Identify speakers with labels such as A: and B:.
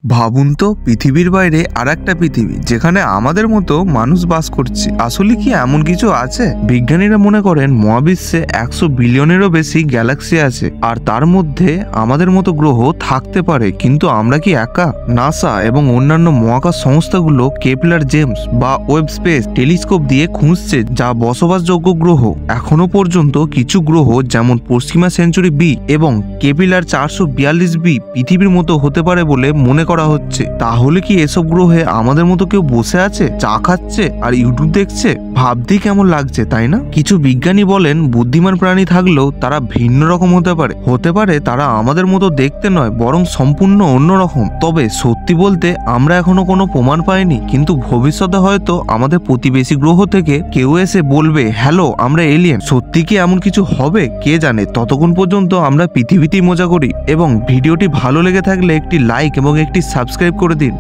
A: ভাবুন তো পৃথিবীর বাইরে আরেকটা পৃথিবী যেখানে আমাদের মতো মানুষ বাস করছে। আসলে কি এমন কিছু আছে? বিজ্ঞানীরা মনে করেন মহাবিশ্বে 100 বিলিয়নেরও বেশি গ্যালাক্সি আছে, আর তার মধ্যে আমাদের মতো গ্রহ থাকতে পারে। কিন্তু আমরা কি একা? নাসা এবং অন্যান্য মহাকাশ সংস্থাগুলো কেপলার জেমস বা ওয়েব স্পেস টেলিস্কোপ দিয়ে খুঁজছে যা বসবাসযোগ্য গ্রহ। এখনো পর্যন্ত কিছু গ্রহ যেমন পশ্চিমা সেঞ্চুরি বি এবং কেপিলার 442 বি পৃথিবীর মতো হতে পারে বলে মনে করা হচ্ছে। তাহলে কি এসব গ্রহে আমাদের মতো কেউ বসে আছে, চা খাচ্ছে আর ইউটিউব দেখছে? ভাবতেই কেমন লাগছে, তাই না? কিছু বিজ্ঞানী বলেন বুদ্ধিমান প্রাণী থাকলেও তারা ভিন্ন রকম হতে পারে তারা আমাদের মতো দেখতে নয়, বরং সম্পূর্ণ অন্যরকম। তবে সত্যি বলতে আমরা এখনো কোনো প্রমাণ পাইনি, কিন্তু ভবিষ্যতে হয়তো আমাদের প্রতিবেশী গ্রহ থেকে কেউ এসে বলবে হ্যালো, আমরা এলিয়েন। সত্যি কি এমন কিছু হবে কে জানে। ততক্ষণ পর্যন্ত আমরা পৃথিবীতেই মজা করি। এবং ভিডিওটি ভালো লেগে থাকলে একটি লাইক এবং একটি সাবস্ক্রাইব করে দিন।